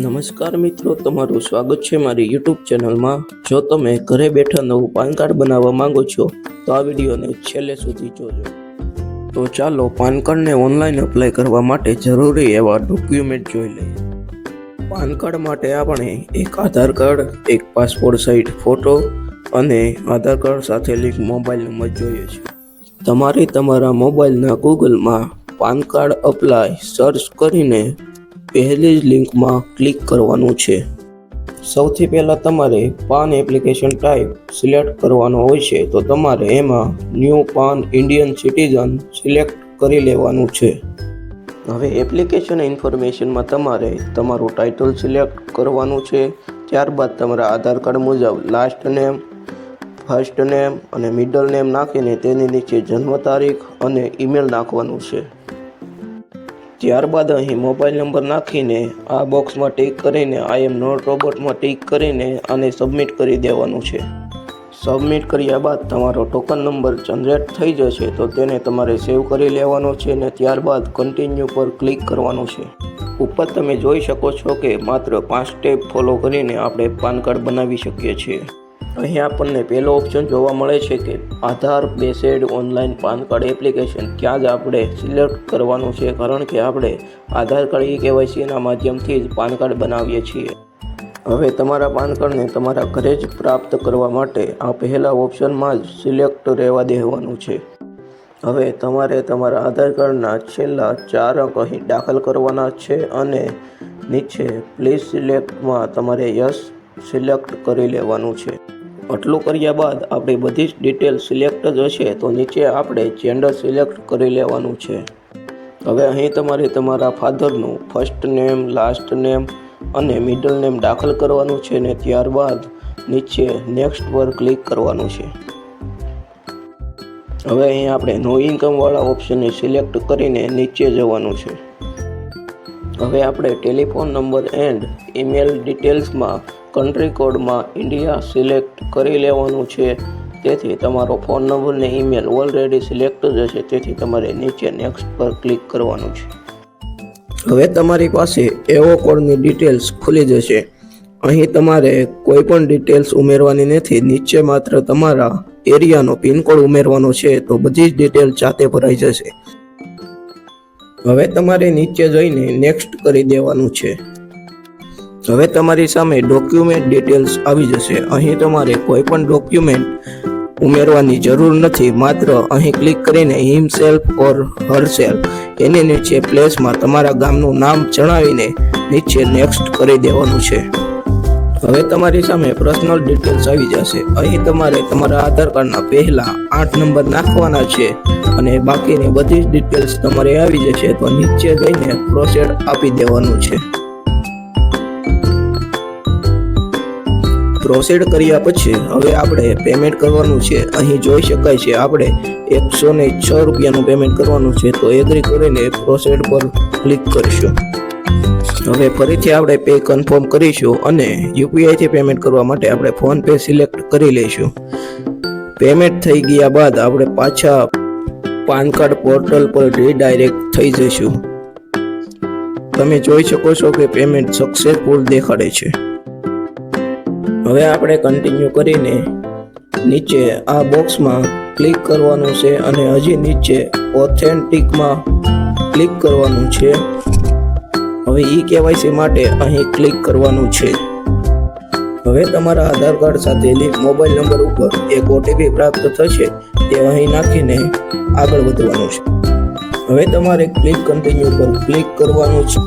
નમસ્કાર મિત્રો, તમારું સ્વાગત છે મારી યુટ્યુબ ચેનલમાં। જો તમે ઘરે બેઠા નવું પાન કાર્ડ બનાવવા માંગો છો તો આ વિડીયોને છેલ્લે સુધી જોજો। તો ચાલો પાન કાર્ડને ઓનલાઈન એપ્લાય કરવા માટે જરૂરી એવા ડોક્યુમેન્ટ જોઈ લઈએ। પાન કાર્ડ માટે આપણે એક આધાર કાર્ડ, એક પાસપોર્ટ સાઇઝ ફોટો અને આધાર કાર્ડ સાથે લિંક મોબાઈલ નંબર જોઈએ છે। તમારે તમારા મોબાઈલના ગૂગલમાં પાન કાર્ડ અપ્લાય સર્ચ કરીને પહેલી જ લિંકમાં ક્લિક કરવાનું છે। સૌથી પહેલાં તમારે પાન એપ્લિકેશન ટાઈપ સિલેક્ટ કરવાનો હોય છે, તો તમારે એમાં ન્યૂ પાન ઇન્ડિયન સિટીઝન સિલેક્ટ કરી લેવાનું છે। હવે એપ્લિકેશન ઇન્ફોર્મેશનમાં તમારે તમારું ટાઇટલ સિલેક્ટ કરવાનું છે। ત્યારબાદ તમારા આધાર કાર્ડ મુજબ લાસ્ટ નેમ, ફર્સ્ટ નેમ અને મિડલ નેમ નાખીને તેની નીચે જન્મ તારીખ અને ઈમેલ નાખવાનું છે। ત્યારબાદ અહીં મોબાઈલ નંબર નાખીને આ બોક્સમાં ટિક કરીને આઈ એમ નોટ રોબોટમાં ટિક કરીને આને સબમિટ કરી દેવાનું છે। સબમિટ કર્યા બાદ તમારો ટોકન નંબર જનરેટ થઈ જશે, તો તેને તમારે સેવ કરી લેવાનો છે અને ત્યારબાદ કન્ટિન્યુ પર ક્લિક કરવાનું છે। ઉપર તમે જોઈ શકો છો કે માત્ર 5 સ્ટેપ ફોલો કરીને આપણે પાન કાર્ડ બનાવી શકીએ છીએ। અહીં આપણને પહેલો ઓપ્શન જોવા મળે છે કે Aadhaar based online PAN card application. ત્યાં જ આપણે સિલેક્ટ કરવાનું છે, કારણ કે આપણે આધાર કાર્ડ KYCના માધ્યમથી જ પાન કાર્ડ બનાવીએ છીએ। હવે તમારા પાન કાર્ડને તમારા ઘરે જ પ્રાપ્ત કરવા માટે આ પહેલા ઓપ્શનમાં જ સિલેક્ટ રહેવા દેવાનું છે। હવે તમારે તમારા આધાર કાર્ડના છેલ્લા 4 અંક અહીં દાખલ કરવાના છે અને નીચે પ્લીઝ સિલેક્ટમાં તમારે યસ સિલેક્ટ કરી લેવાનું છે। આટલું કર્યા બાદ આપણી બધી જ ડિટેલ સિલેક્ટ જ હશે, તો નીચે આપણે જેન્ડર સિલેક્ટ કરી લેવાનું છે। હવે અહીં તમારે તમારા ફાધરનું ફર્સ્ટ નેમ, લાસ્ટ નેમ અને મિડલ નેમ દાખલ કરવાનું છે અને ત્યારબાદ નીચે નેક્સ્ટ પર ક્લિક કરવાનું છે। હવે અહીં આપણે નો ઇન્કમવાળા ઓપ્શનને સિલેક્ટ કરીને નીચે જવાનું છે। હવે આપણે ટેલિફોન નંબર એન્ડ ઈમેલ ડિટેલ્સમાં કન્ટ્રી કોડમાં ઇન્ડિયા સિલેક્ટ કરી લેવાનું છે। તેથી તમારો ફોન નંબર ને ઈમેલ ઓલરેડી સિલેક્ટ જ હશે, તેથી તમારે નીચે નેક્સ્ટ પર ક્લિક કરવાનું છે। હવે તમારી પાસે એવો કોડની ડિટેલ્સ ખુલી જશે। અહીં તમારે કોઈ પણ ડિટેલ્સ ઉમેરવાની નથી, નીચે માત્ર તમારા એરિયાનો પિનકોડ ઉમેરવાનો છે, તો બધી જ ડિટેલ જાતે ભરાઈ જશે। હવે તમારે નીચે જઈને નેક્સ્ટ કરી દેવાનું છે। હવે તમારી સામે ડોક્યુમેન્ટ ડિટેલ્સ આવી જશે। અહીં તમારે કોઈ પણ ડોક્યુમેન્ટ ઉમેરવાની જરૂર નથી, માત્ર અહીં ક્લિક કરીને હિમસેલ્ફ ઓર હરસેલ્ફ એની નીચે પ્લેસમાં તમારા ગામનું નામ જણાવીને નીચે નેક્સ્ટ કરી દેવાનું છે। હવે તમારી સામે પર્સનલ ડિટેલ્સ આવી જશે। અહીં તમારે તમારા આધાર કાર્ડના પહેલા 8 નંબર નાખવાના છે અને બાકીની બધી જ ડિટેલ્સ તમારે આવી જશે, તો નીચે જઈને પ્રોસેડ આપી દેવાનું છે। પ્રોસેડ કર્યા પછી હવે આપણે પેમેન્ટ કરવાનું છે। અહીં જોઈ શકાય છે આપણે 106 રૂપિયાનું પેમેન્ટ કરવાનું છે, તો એગ્રી કરીને પ્રોસેડ પર ક્લિક કરીશું। હવે ફરીથી આપણે પે કન્ફર્મ કરીશું અને યુપીઆઈથી પેમેન્ટ કરવા માટે આપણે ફોન પે સિલેક્ટ કરી લઈશું। પેમેન્ટ થઈ ગયા બાદ આપણે પાછા પાન કાર્ડ પોર્ટલ પર રીડાયરેક્ટ થઈ જઈશું। તમે જોઈ શકો છો કે પેમેન્ટ સક્સેસફુલ દેખાડે છે। હવે આપણે કન્ટિન્યુ કરીને નીચે આ બોક્સમાં ક્લિક કરવાનું છે અને હજી નીચે ઓથેન્ટિકમાં ક્લિક કરવાનું છે। હવે KYC માટે અહીં ક્લિક કરવાનું છે। હવે તમારા આધાર કાર્ડ સાથે લિંક મોબાઈલ નંબર ઉપર એક OTP પ્રાપ્ત થશે, તે અહીં નાખીને આગળ વધવાનું છે। હવે તમારે ક્લિક કન્ટિન્યુ પર ક્લિક કરવાનું છે।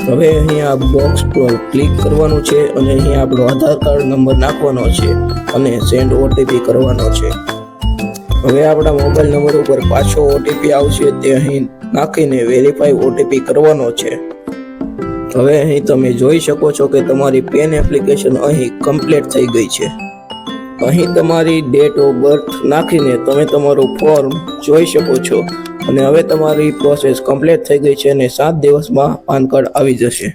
હવે અહીં આ બોક્સ પર ક્લિક કરવાનું છે અને અહીં આપણો આધાર કાર્ડ નંબર નાખવાનો છે અને સેન્ડ OTP કરવાનો છે। હવે આપણા મોબાઈલ નંબર ઉપર પાછો OTP આવશે, તે અહીં નાખીને વેરીફાઈ OTP કરવાનો છે। હવે અહીં તમે જોઈ શકો છો કે તમારી પેન એપ્લિકેશન અહીં કમ્પ્લીટ થઈ ગઈ છે। અહીં તમારી ડેટ ઓફ બર્થ નાખીને તમે તમારું ફોર્મ જોઈ શકો છો અને હવે તમારી પ્રોસેસ કમ્પ્લીટ થઈ ગઈ છે અને 7 દિવસમાં પાન કાર્ડ આવી જશે।